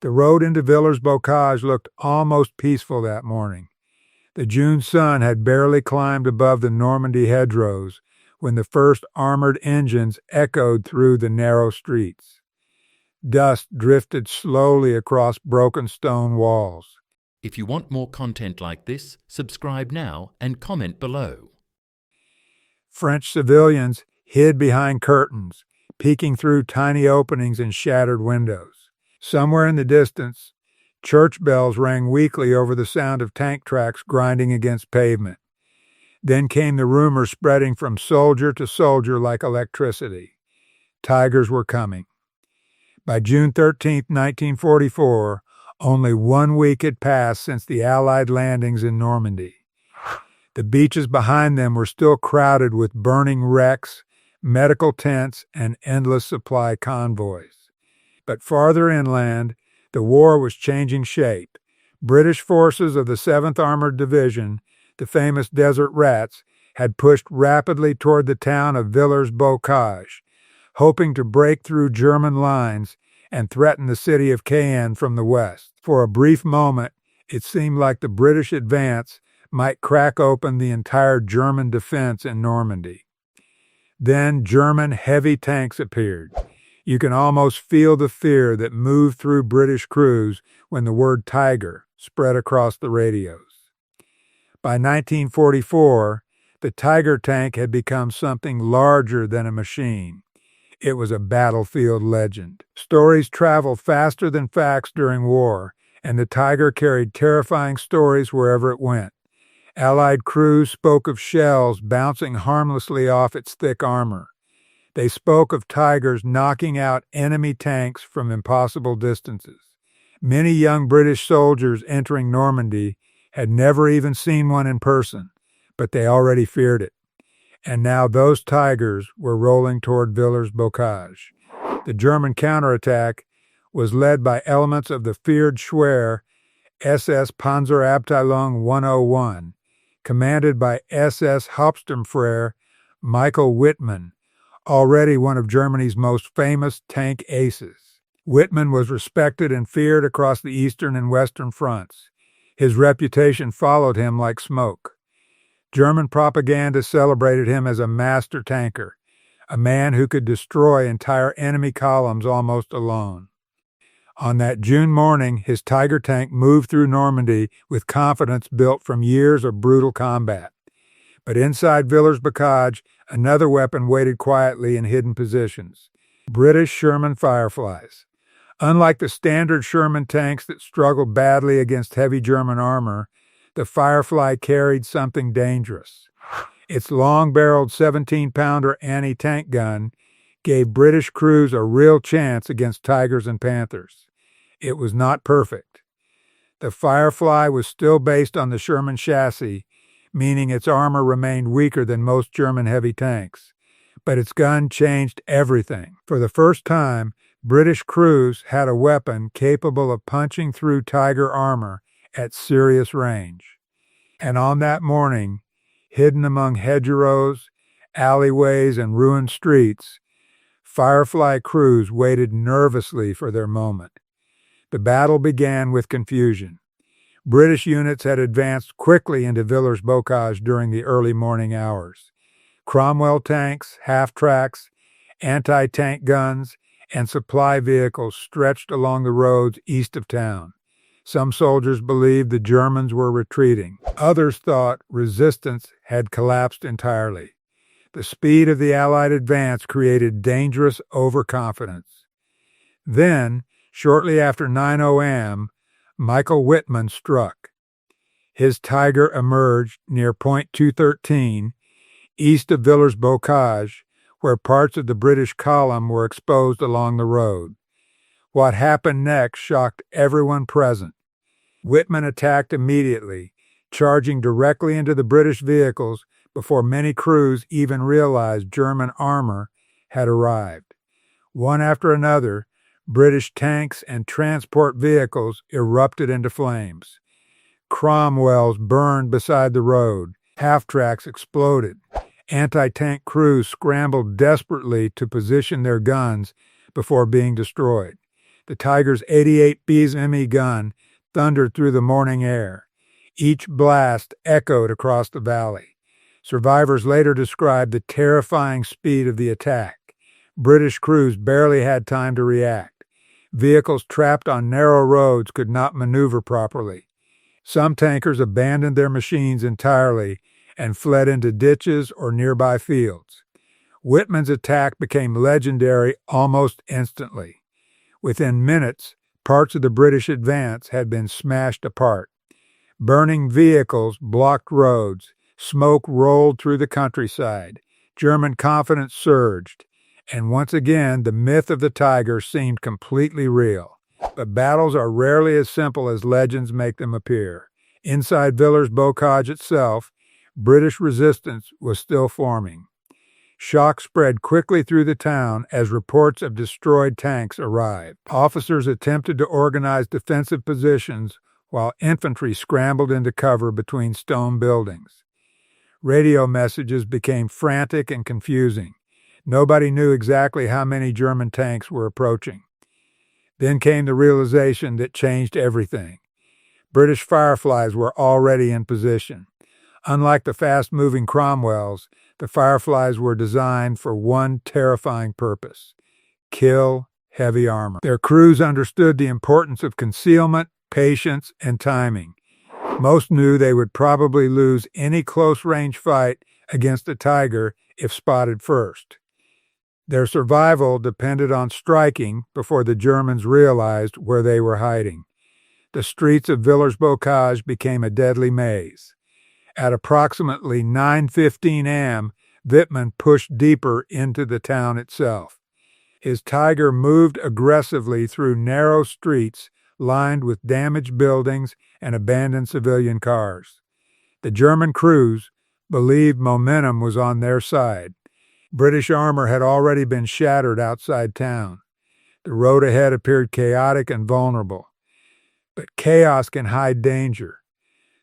The road into Villers-Bocage looked almost peaceful that morning. The June sun had barely climbed above the Normandy hedgerows when the first armored engines echoed through the narrow streets. Dust drifted slowly across broken stone walls. If you want more content like this, subscribe now and comment below. French civilians hid behind curtains, peeking through tiny openings in shattered windows. Somewhere in the distance, church bells rang weakly over the sound of tank tracks grinding against pavement. Then came the rumor spreading from soldier to soldier like electricity. Tigers were coming. By June 13, 1944, only 1 week had passed since the Allied landings in Normandy. The beaches behind them were still crowded with burning wrecks, medical tents, and endless supply convoys. But farther inland, the war was changing shape. British forces of the 7th Armored Division, the famous Desert Rats, had pushed rapidly toward the town of Villers-Bocage, hoping to break through German lines and threaten the city of Caen from the west. For a brief moment, it seemed like the British advance might crack open the entire German defense in Normandy. Then German heavy tanks appeared. You can almost feel the fear that moved through British crews when the word Tiger spread across the radios. By 1944, the Tiger tank had become something larger than a machine. It was a battlefield legend. Stories traveled faster than facts during war, and the Tiger carried terrifying stories wherever it went. Allied crews spoke of shells bouncing harmlessly off its thick armor. They spoke of Tigers knocking out enemy tanks from impossible distances. Many young British soldiers entering Normandy had never even seen one in person, but they already feared it. And now those Tigers were rolling toward Villers-Bocage. The German counterattack was led by elements of the feared Schwer SS Panzerabteilung 101, commanded by SS Hauptsturmführer Michael Wittmann, already one of Germany's most famous tank aces. Wittmann was respected and feared across the eastern and western fronts. His reputation followed him like smoke. German propaganda celebrated him as a master tanker, a man who could destroy entire enemy columns almost alone. On that June morning, his Tiger tank moved through Normandy with confidence built from years of brutal combat. But inside Villers-Bocage, another weapon waited quietly in hidden positions: British Sherman Fireflies. Unlike the standard Sherman tanks that struggled badly against heavy German armor, the Firefly carried something dangerous. Its long-barreled 17-pounder anti-tank gun gave British crews a real chance against Tigers and Panthers. It was not perfect. The Firefly was still based on the Sherman chassis, meaning its armor remained weaker than most German heavy tanks. But its gun changed everything. For the first time, British crews had a weapon capable of punching through Tiger armor at serious range. And on that morning, hidden among hedgerows, alleyways, and ruined streets, Firefly crews waited nervously for their moment. The battle began with confusion. British units had advanced quickly into Villers-Bocage during the early morning hours. Cromwell tanks, half-tracks, anti-tank guns, and supply vehicles stretched along the roads east of town. Some soldiers believed the Germans were retreating. Others thought resistance had collapsed entirely. The speed of the Allied advance created dangerous overconfidence. Then, shortly after 9 a.m., Michael Wittmann struck. His Tiger emerged near Point 213, east of Villers-Bocage, where parts of the British column were exposed along the road. What happened next shocked everyone present. Wittmann attacked immediately, charging directly into the British vehicles before many crews even realized German armor had arrived. One after another, British tanks and transport vehicles erupted into flames. Cromwells burned beside the road. Half-tracks exploded. Anti-tank crews scrambled desperately to position their guns before being destroyed. The Tiger's 88 BSME gun thundered through the morning air. Each blast echoed across the valley. Survivors later described the terrifying speed of the attack. British crews barely had time to react. Vehicles trapped on narrow roads could not maneuver properly. Some tankers abandoned their machines entirely and fled into ditches or nearby fields. Wittmann's attack became legendary almost instantly. Within minutes, parts of the British advance had been smashed apart. Burning vehicles blocked roads. Smoke rolled through the countryside. German confidence surged. And once again, the myth of the Tiger seemed completely real. But battles are rarely as simple as legends make them appear. Inside Villers-Bocage itself, British resistance was still forming. Shock spread quickly through the town as reports of destroyed tanks arrived. Officers attempted to organize defensive positions while infantry scrambled into cover between stone buildings. Radio messages became frantic and confusing. Nobody knew exactly how many German tanks were approaching. Then came the realization that changed everything. British Fireflies were already in position. Unlike the fast-moving Cromwells, the Fireflies were designed for one terrifying purpose: kill heavy armor. Their crews understood the importance of concealment, patience, and timing. Most knew they would probably lose any close-range fight against a Tiger if spotted first. Their survival depended on striking before the Germans realized where they were hiding. The streets of Villers-Bocage became a deadly maze. At approximately 9:15 a.m., Wittmann pushed deeper into the town itself. His Tiger moved aggressively through narrow streets lined with damaged buildings and abandoned civilian cars. The German crews believed momentum was on their side. British armor had already been shattered outside town. The road ahead appeared chaotic and vulnerable. But chaos can hide danger.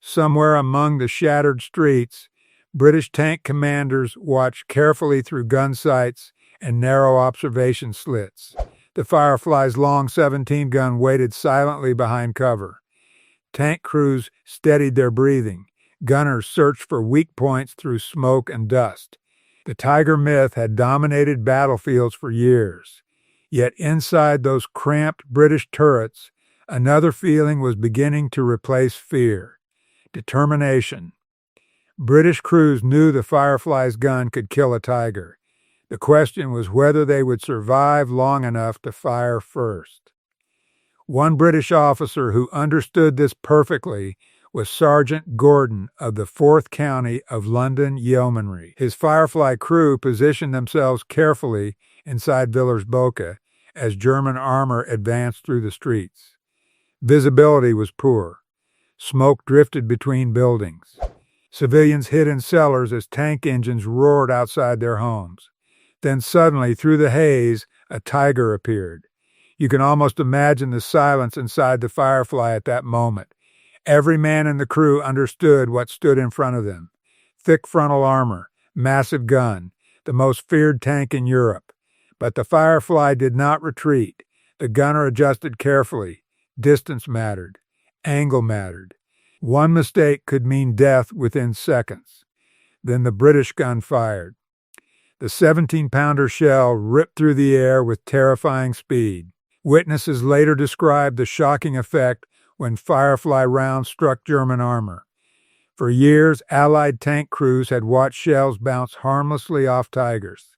Somewhere among the shattered streets, British tank commanders watched carefully through gun sights and narrow observation slits. The Firefly's long 17-gun waited silently behind cover. Tank crews steadied their breathing. Gunners searched for weak points through smoke and dust. The Tiger myth had dominated battlefields for years. Yet inside those cramped British turrets, another feeling was beginning to replace fear: determination. British crews knew the Firefly's gun could kill a Tiger. The question was whether they would survive long enough to fire first. One British officer who understood this perfectly was Sergeant Gordon of the 4th County of London Yeomanry. His Firefly crew positioned themselves carefully inside Villers-Bocage as German armor advanced through the streets. Visibility was poor. Smoke drifted between buildings. Civilians hid in cellars as tank engines roared outside their homes. Then suddenly, through the haze, a Tiger appeared. You can almost imagine the silence inside the Firefly at that moment. Every man in the crew understood what stood in front of them. Thick frontal armor, massive gun, the most feared tank in Europe. But the Firefly did not retreat. The gunner adjusted carefully. Distance mattered. Angle mattered. One mistake could mean death within seconds. Then the British gun fired. The 17-pounder shell ripped through the air with terrifying speed. Witnesses later described the shocking effect when Firefly rounds struck German armor. For years, Allied tank crews had watched shells bounce harmlessly off Tigers.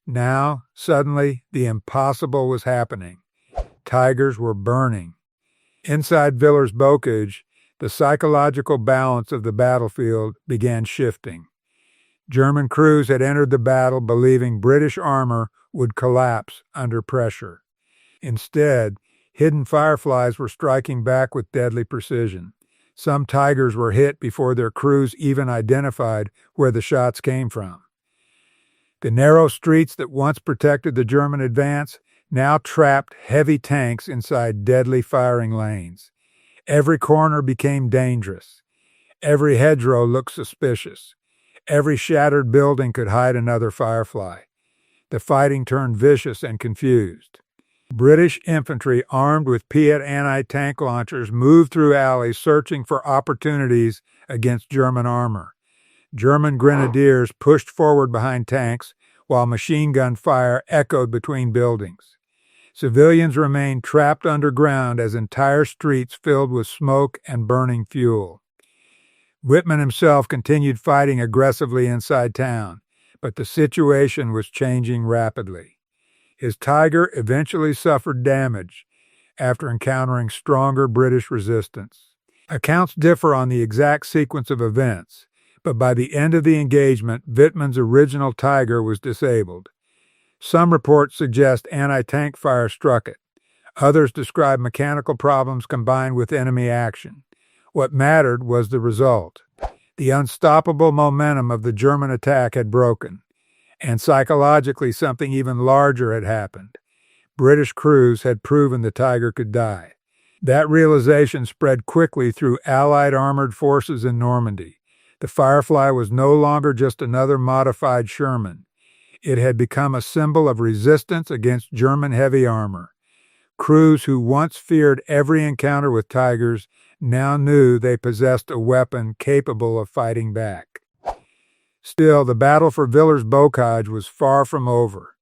Now, suddenly, the impossible was happening. Tigers were burning. Inside Villers-Bocage, the psychological balance of the battlefield began shifting. German crews had entered the battle believing British armor would collapse under pressure. Instead, hidden Fireflies were striking back with deadly precision. Some Tigers were hit before their crews even identified where the shots came from. The narrow streets that once protected the German advance now trapped heavy tanks inside deadly firing lanes. Every corner became dangerous. Every hedgerow looked suspicious. Every shattered building could hide another Firefly. The fighting turned vicious and confused. British infantry armed with Piat anti-tank launchers moved through alleys searching for opportunities against German armor. German grenadiers pushed forward behind tanks while machine gun fire echoed between buildings. Civilians remained trapped underground as entire streets filled with smoke and burning fuel. Wittmann himself continued fighting aggressively inside town, but the situation was changing rapidly. His Tiger eventually suffered damage after encountering stronger British resistance. Accounts differ on the exact sequence of events, but by the end of the engagement, Wittmann's original Tiger was disabled. Some reports suggest anti-tank fire struck it. Others describe mechanical problems combined with enemy action. What mattered was the result. The unstoppable momentum of the German attack had broken, and psychologically something even larger had happened. British crews had proven the Tiger could die. That realization spread quickly through Allied armored forces in Normandy. The Firefly was no longer just another modified Sherman. It had become a symbol of resistance against German heavy armor. Crews who once feared every encounter with Tigers now knew they possessed a weapon capable of fighting back. Still, the battle for Villers-Bocage was far from over.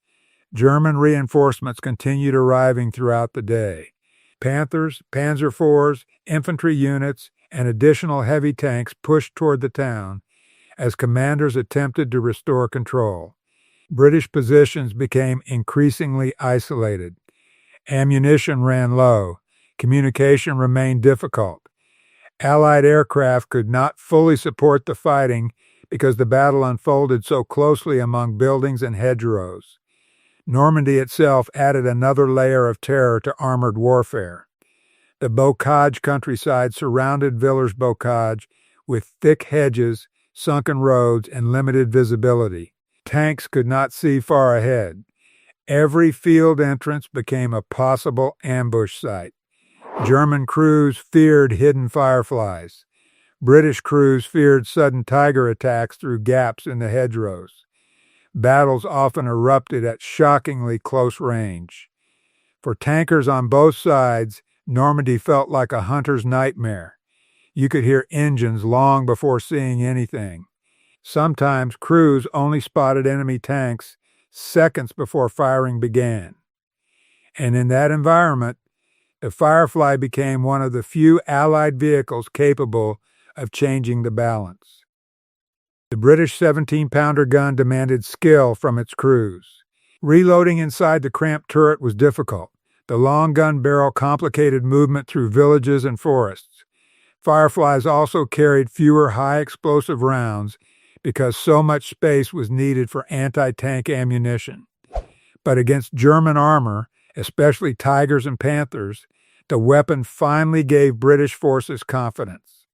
German reinforcements continued arriving throughout the day. Panthers, Panzer IVs, infantry units, and additional heavy tanks pushed toward the town as commanders attempted to restore control. British positions became increasingly isolated. Ammunition ran low. Communication remained difficult. Allied aircraft could not fully support the fighting because the battle unfolded so closely among buildings and hedgerows. Normandy itself added another layer of terror to armored warfare. The Bocage countryside surrounded Villers-Bocage with thick hedges, sunken roads, and limited visibility. Tanks could not see far ahead. Every field entrance became a possible ambush site. German crews feared hidden Fireflies. British crews feared sudden Tiger attacks through gaps in the hedgerows. Battles often erupted at shockingly close range. For tankers on both sides, Normandy felt like a hunter's nightmare. You could hear engines long before seeing anything. Sometimes crews only spotted enemy tanks seconds before firing began. And in that environment, the Firefly became one of the few Allied vehicles capable of changing the balance. The British 17-pounder gun demanded skill from its crews. Reloading inside the cramped turret was difficult. The long gun barrel complicated movement through villages and forests. Fireflies also carried fewer high-explosive rounds because so much space was needed for anti-tank ammunition. But against German armor, especially Tigers and Panthers, the weapon finally gave British forces confidence.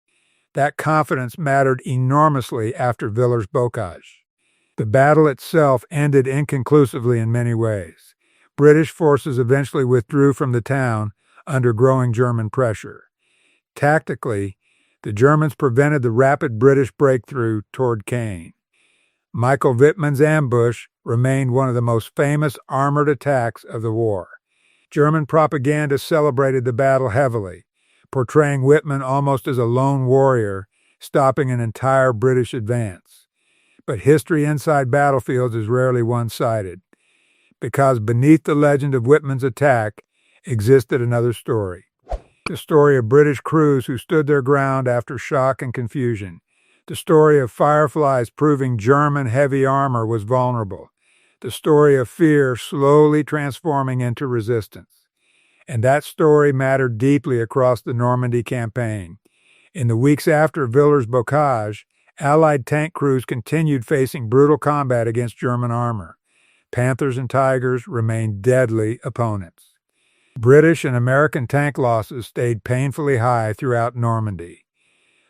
That confidence mattered enormously after Villers-Bocage. The battle itself ended inconclusively in many ways. British forces eventually withdrew from the town under growing German pressure. Tactically, the Germans prevented the rapid British breakthrough toward Caen. Michael Wittmann's ambush remained one of the most famous armored attacks of the war. German propaganda celebrated the battle heavily, portraying Wittmann almost as a lone warrior, stopping an entire British advance. But history inside battlefields is rarely one-sided, because beneath the legend of Wittmann's attack existed another story. The story of British crews who stood their ground after shock and confusion. The story of Fireflies proving German heavy armor was vulnerable. The story of fear slowly transforming into resistance. And that story mattered deeply across the Normandy campaign. In the weeks after Villers-Bocage, Allied tank crews continued facing brutal combat against German armor. Panthers and Tigers remained deadly opponents. British and American tank losses stayed painfully high throughout Normandy.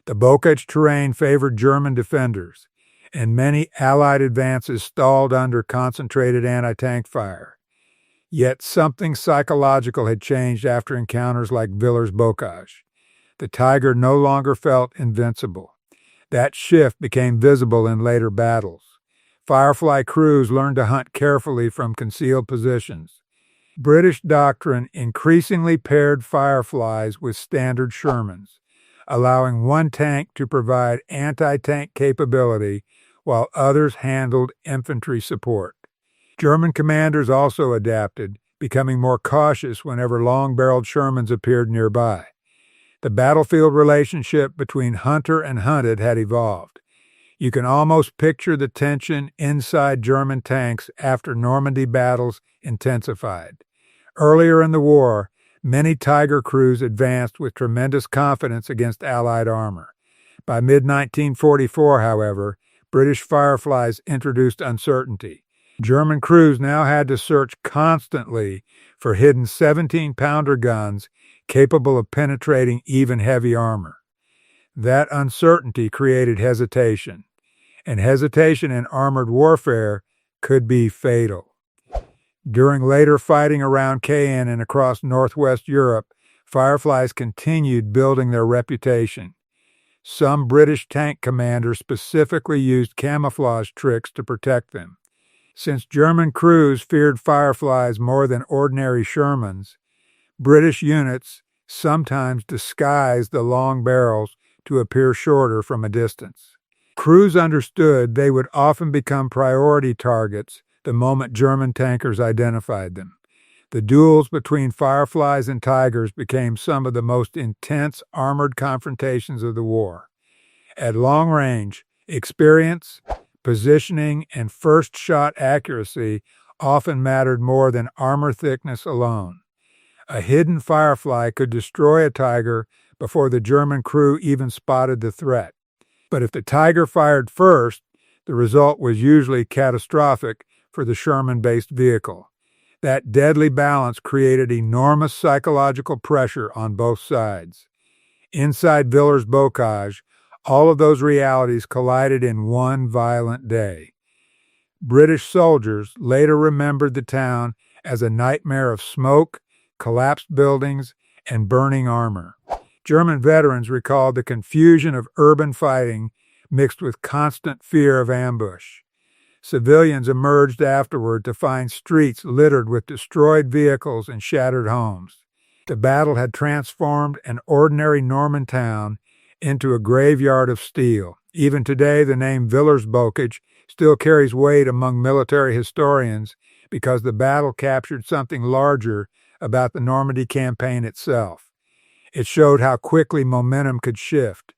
The Bocage terrain favored German defenders, and many Allied advances stalled under concentrated anti-tank fire. Yet something psychological had changed after encounters like Villers-Bocage. The Tiger no longer felt invincible. That shift became visible in later battles. Firefly crews learned to hunt carefully from concealed positions. British doctrine increasingly paired Fireflies with standard Shermans, allowing one tank to provide anti-tank capability while others handled infantry support. German commanders also adapted, becoming more cautious whenever long-barreled Shermans appeared nearby. The battlefield relationship between hunter and hunted had evolved. You can almost picture the tension inside German tanks after Normandy battles intensified. Earlier in the war, many Tiger crews advanced with tremendous confidence against Allied armor. By mid-1944, however, British Fireflies introduced uncertainty. German crews now had to search constantly for hidden 17-pounder guns capable of penetrating even heavy armor. That uncertainty created hesitation, and hesitation in armored warfare could be fatal. During later fighting around Caen and across northwest Europe, Fireflies continued building their reputation. Some British tank commanders specifically used camouflage tricks to protect them. Since German crews feared Fireflies more than ordinary Shermans, British units sometimes disguised the long barrels to appear shorter from a distance. Crews understood they would often become priority targets the moment German tankers identified them. The duels between Fireflies and Tigers became some of the most intense armored confrontations of the war. At long range, experience, positioning, and first shot accuracy often mattered more than armor thickness alone. A hidden Firefly could destroy a Tiger before the German crew even spotted the threat. But if the Tiger fired first, the result was usually catastrophic for the Sherman-based vehicle. That deadly balance created enormous psychological pressure on both sides. Inside Villers-Bocage, all of those realities collided in one violent day. British soldiers later remembered the town as a nightmare of smoke, collapsed buildings, and burning armor. German veterans recalled the confusion of urban fighting mixed with constant fear of ambush. Civilians emerged afterward to find streets littered with destroyed vehicles and shattered homes. The battle had transformed an ordinary Norman town into a graveyard of steel. Even today, the name Villers-Bocage still carries weight among military historians because the battle captured something larger about the Normandy campaign itself. It showed how quickly momentum could shift.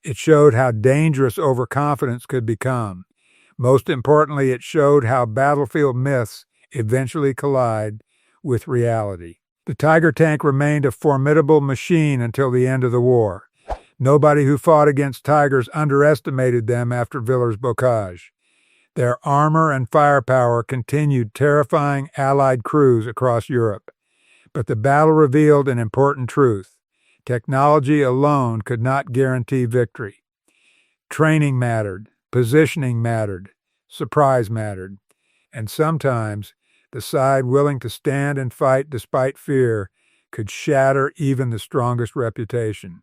It showed how dangerous overconfidence could become. Most importantly, it showed how battlefield myths eventually collide with reality. The Tiger tank remained a formidable machine until the end of the war. Nobody who fought against Tigers underestimated them after Villers-Bocage. Their armor and firepower continued terrifying Allied crews across Europe. But the battle revealed an important truth. Technology alone could not guarantee victory. Training mattered, positioning mattered, surprise mattered, and sometimes the side willing to stand and fight despite fear could shatter even the strongest reputation.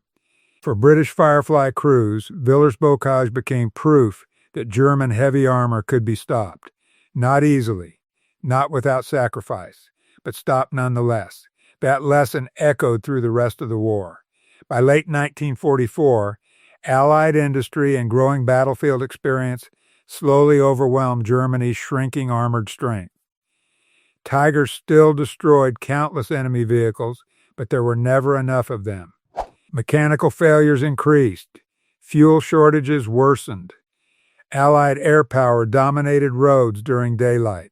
For British Firefly crews, Villers-Bocage became proof that German heavy armor could be stopped. Not easily, not without sacrifice, but stopped nonetheless. That lesson echoed through the rest of the war. By late 1944, Allied industry and growing battlefield experience slowly overwhelmed Germany's shrinking armored strength. Tigers still destroyed countless enemy vehicles, but there were never enough of them. Mechanical failures increased. Fuel shortages worsened. Allied air power dominated roads during daylight.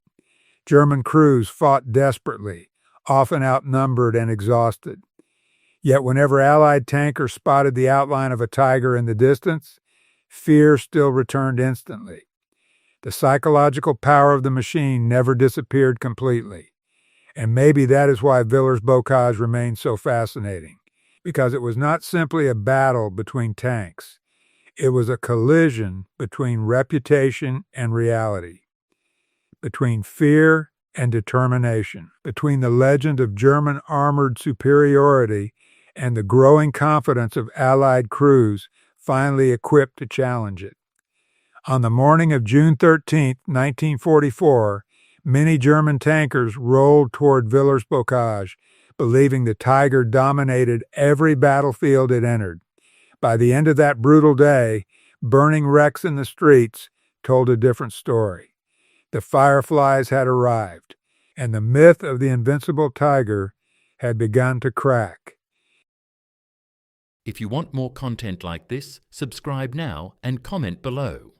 German crews fought desperately, often outnumbered and exhausted. Yet whenever Allied tankers spotted the outline of a Tiger in the distance, fear still returned instantly. The psychological power of the machine never disappeared completely. And maybe that is why Villers-Bocage remained so fascinating, because it was not simply a battle between tanks. It was a collision between reputation and reality, between fear and determination, between the legend of German armored superiority and the growing confidence of Allied crews finally equipped to challenge it. On the morning of June 13, 1944, Many German tankers rolled toward Villers-Bocage, believing the Tiger dominated every battlefield it entered. By the end of that brutal day, burning wrecks in the streets told a different story. The Fireflies had arrived, and the myth of the invincible tiger had begun to crack. If you want more content like this, subscribe now and comment below.